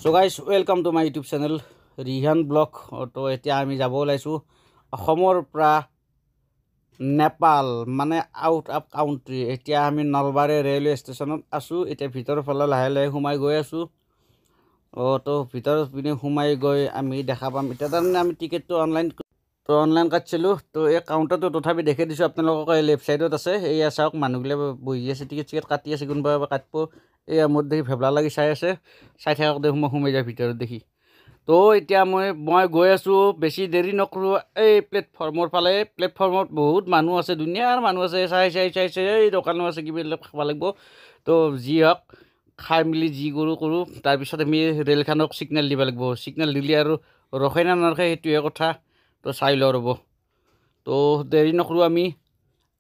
So guys, welcome to my YouTube channel Rihan Blog. তো এতিয়া আমি যাব ওলাইছো অসমৰ পৰা নেপাল মানে আউট অফ কাউন্ট্ৰি। এতিয়া আমি নলবাৰী ৰেলৱে ষ্টেচনত আছো। এতিয়া ভিতৰৰ ফালে লাহে লাহে সোমাই গৈ আছো। তো ভিতৰত পিনে সোমাই গৈ আমি দেখা পাম। এতিয়া তাৰমানে আমি টিকেটটো অনলাইন কাটিছিলো। তো এই কাউণ্টাৰটো তথাপি দেখি দিছো আপোনালোকক। লেফ্ট সাইডত আছে। এয়া চাওক মানুহবিলাক বহি আছে, টিকেট কাটি আছে। কোনোবা কাটিব এয়া মোৰ দেখি ভেবলা লাগি চাই আছে। চাই থাকক দেখি মই সোমাই যায় ভিতৰত দেখি। তো এতিয়া মই গৈ আছোঁ। বেছি দেৰি নকৰোঁ। এই প্লেটফৰ্মৰ ফালে প্লেটফৰ্মত বহুত মানুহ আছে, দুনিয়াৰ মানুহ আছে। চাই এই দোকানো আছে, কিবা খাব লাগিব। তো যি হওক খাই মেলি যি কৰোঁ। তাৰপিছত আমি ৰেলখনক ছিগনেল দিব লাগিব। ছিগনেল দিলে আৰু ৰখে নে নৰখে সেইটোহে কথা। তো চাই লওঁ ৰ'ব। তো দেৰি নকৰোঁ।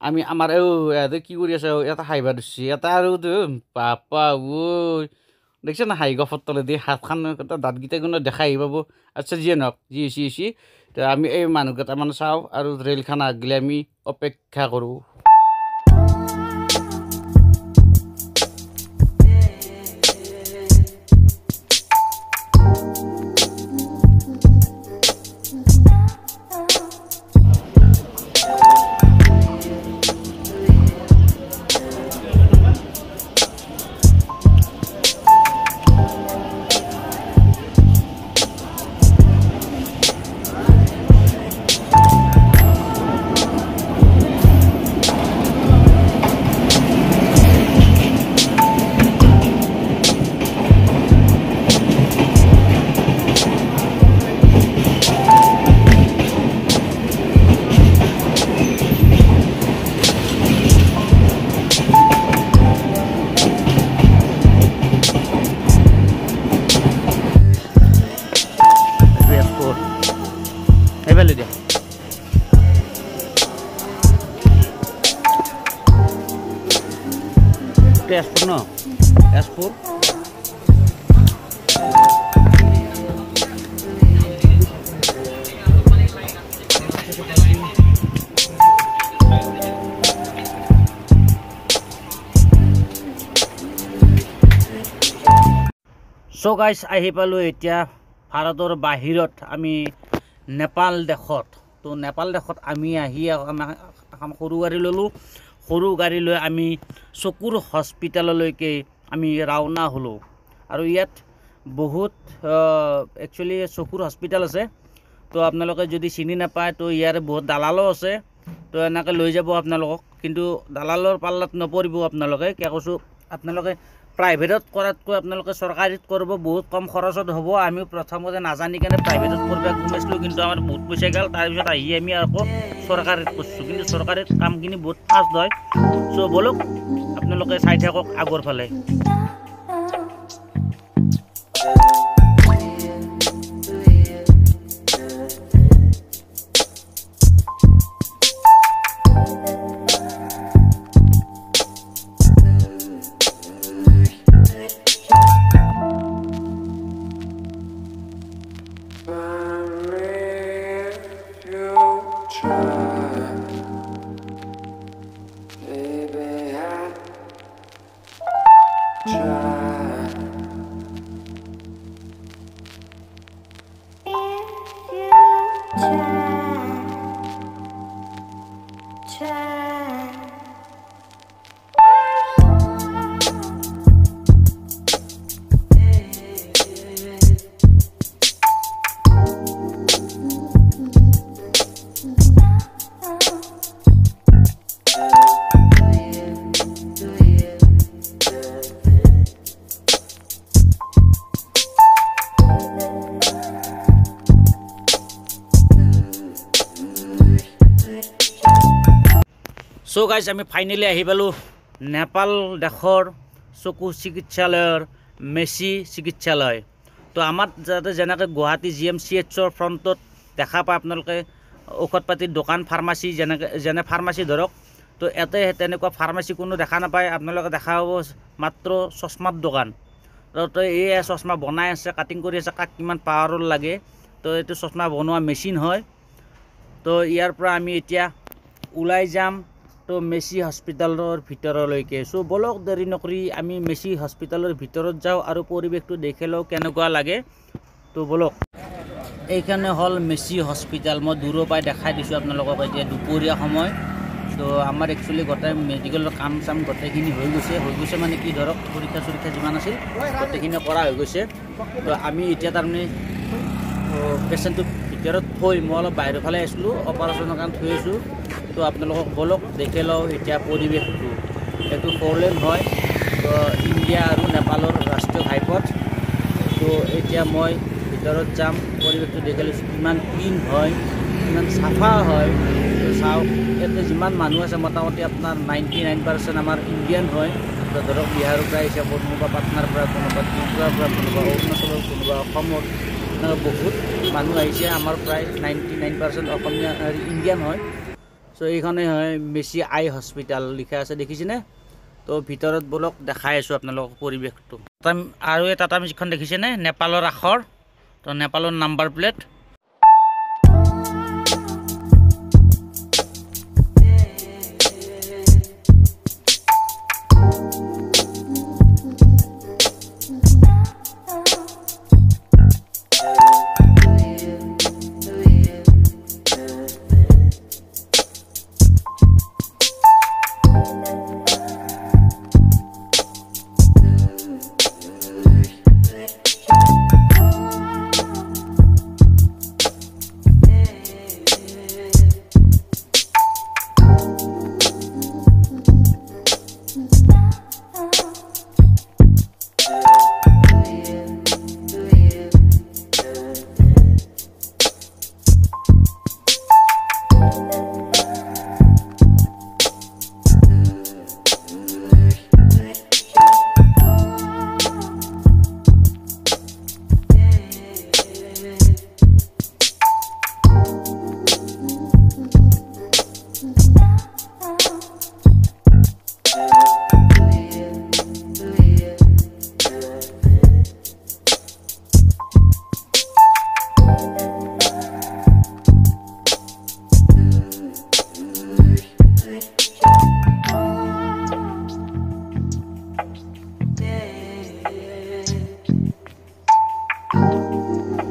আমি আমাৰ ইয়াতে কি কৰি আছে, এটা হাঁহিব ধৰিছে। এটা আৰু বাপা ঐ দেখিছে না, হাঁহি গফৰ তলেদি হাতখন দাঁতকেইটা কোনো দেখাই আহি পাব। আচ্ছা যিয়ে নহওক, যি হৈছে তো আমি এই মানুহকেইটামান চাওঁ আৰু ৰেলখন আহিলে আমি অপেক্ষা কৰোঁ। এইফালে দিয়া তেজপুৰ ন, তেজপুৰ চ' গাইজ আহি পালোঁ এতিয়া ভাৰতৰ বাহিৰত। আমি নেপাল দেশত। তো নেপাল দেশত আমি আহি এখন সৰু গাড়ী ল'লোঁ। সৰু গাড়ী লৈ আমি চকুৰ হস্পিটেললৈকে আমি ৰাওনা হ'লোঁ। আৰু ইয়াত বহুত একচুৱেলি চকুৰ হস্পিটেল আছে। তো আপোনালোকে যদি চিনি নাপায় তো ইয়াৰে বহুত দালালো আছে। তো এনেকৈ লৈ যাব আপোনালোকক, কিন্তু দালালৰ পাল্লাত নপৰিব আপোনালোকে। কিয় কৈছোঁ, আপোনালোকে প্ৰাইভেটত কৰাতকৈ আপোনালোকে চৰকাৰীত কৰিব, বহুত কম খৰচত হ'ব। আমি প্ৰথমতে নাজানি কেনে প্ৰাইভেটত কৰিব সোমাইছিলোঁ, কিন্তু আমাৰ বহুত পইচা গ'ল। তাৰপিছত আহি আমি আকৌ চৰকাৰীত কৰিছোঁ, কিন্তু চৰকাৰীত কামখিনি বহুত ফাষ্ট হয়। চ' বলক আপোনালোকে চাই থাকক আগৰ ফালে। চ' গাইজ আমি ফাইনেলি আহি পালোঁ নেপাল দেশৰ চকু চিকিৎসালয়ৰ মেচি চিকিৎসালয়। তো আমাৰ যাতে যেনেকৈ গুৱাহাটী GMCHৰ ফ্ৰণ্টত দেখা পায় আপোনালোকে ঔষধ পাতিৰ দোকান, ফাৰ্মাচী, যেনে ফাৰ্মাচী ধৰক। তো ইয়াতে তেনেকুৱা ফাৰ্মাচী কোনো দেখা নাপায়। আপোনালোকে দেখা পাব মাত্ৰ চশমাৰ দোকান। তো এই চশমা বনাই আছে, কাটিং কৰি আছে। কাক কিমান পাৱাৰৰ লাগে, তো এইটো চশমা বনোৱা মেচিন হয়। তো ইয়াৰ পৰা আমি এতিয়া ওলাই যাম তো মেছি হস্পিটালৰ ভিতৰলৈকে সো বলক দেৰি নকৰি আমি মেছি হস্পিটালৰ ভিতৰত যাওঁ আৰু পৰিৱেশটো দেখি লওঁ কেনেকুৱা লাগে তো বলক এইখানে হল মেছি হস্পিটাল মই দূৰৰ পৰাই দেখাই দিছোঁ আপোনালোকক এতিয়া দুপৰীয়া সময় তো আমাৰ একচুৱেলি গোটেই মেডিকেলৰ কাম চাম গোটেইখিনি হৈ গৈছে মানে কি ধৰক পৰীক্ষা চৰীক্ষা যিমান আছিল গোটেইখিনি কৰা হৈ গৈছে তো আমি এতিয়া তাৰমানে পেচেণ্টটো ভিতৰত থৈ মই অলপ বাহিৰৰ ফালে আহিছিলোঁ অপাৰেশ্যনৰ কাৰণে থৈ আছোঁ তো আপোনালোকক বলক দেখি লওঁ এতিয়া পৰিৱেশটো এইটো 4 লেন হয় তো ইণ্ডিয়া আৰু নেপালৰ ৰাষ্ট্ৰীয় ঘাইপথ তো এতিয়া মই ভিতৰত যাম পৰিৱেশটো দেখি লৈছোঁ কিমান ক্লিন হয় কিমান চাফা হয় তো চাওক ইয়াতে যিমান মানুহ আছে মোটামুটি আপোনাৰ 99% আমাৰ ইণ্ডিয়ান হয় তো ধৰক বিহাৰৰ পৰা আহিছে কোনোবা পাটনাৰ পৰা কোনোবা ত্ৰিপুৰাৰ পৰা কোনোবা অৰুণাচলৰ কোনোবা অসমৰ বহুত মানুহ আহিছে আমাৰ প্ৰায় 99% অসমীয়া ইণ্ডিয়ান হয় সো এইখনে হয় মেছি আই হস্পিটাল লিখা আছে দেখিছেনে তো ভিতৰত বলক দেখাই আছোঁ আপোনালোকক পৰিৱেশটো আৰু এটা আমি যিখন দেখিছেনে নেপালৰ আখৰ তো নেপালৰ নাম্বাৰ প্লেট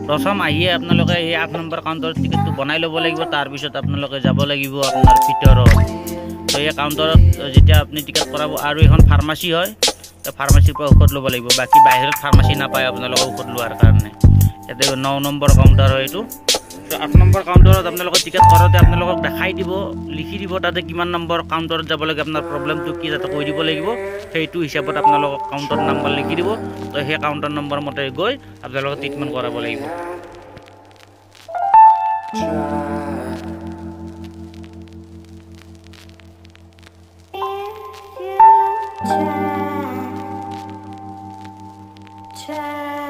প্ৰথম আহিয়ে আপোনালোকে এই 8 নম্বৰ কাউণ্টাৰত টিকেটটো বনাই ল'ব লাগিব তাৰপিছত আপোনালোকে যাব লাগিব আপোনাৰ ভিতৰত তো এই কাউণ্টাৰত যেতিয়া আপুনি টিকেট কৰাব আৰু এখন ফাৰ্মাচী হয় তো ফাৰ্মাচীৰ পৰা ঔষধ ল'ব লাগিব বাকী বাহিৰত ফাৰ্মাচী নাপায় আপোনালোকে ঔষধ লোৱাৰ কাৰণে ইয়াতে 9 নম্বৰ কাউণ্টাৰ হয় এইটো তো 8 নম্বৰ কাউণ্টাৰত আপোনালোকে টিকেট কৰোঁতে আপোনালোকক দেখাই দিব লিখি দিব তাতে কিমান নম্বৰ কাউণ্টাৰত যাব লাগে আপোনাৰ প্ৰব্লেমটো কি তাতে কৈ দিব লাগিব সেইটো হিচাপত আপোনালোকক কাউণ্টাৰ নম্বৰ লিখি দিব তো সেই কাউণ্টাৰ নম্বৰ মতে গৈ আপোনালোকে ট্ৰিটমেণ্ট কৰাব লাগিব Try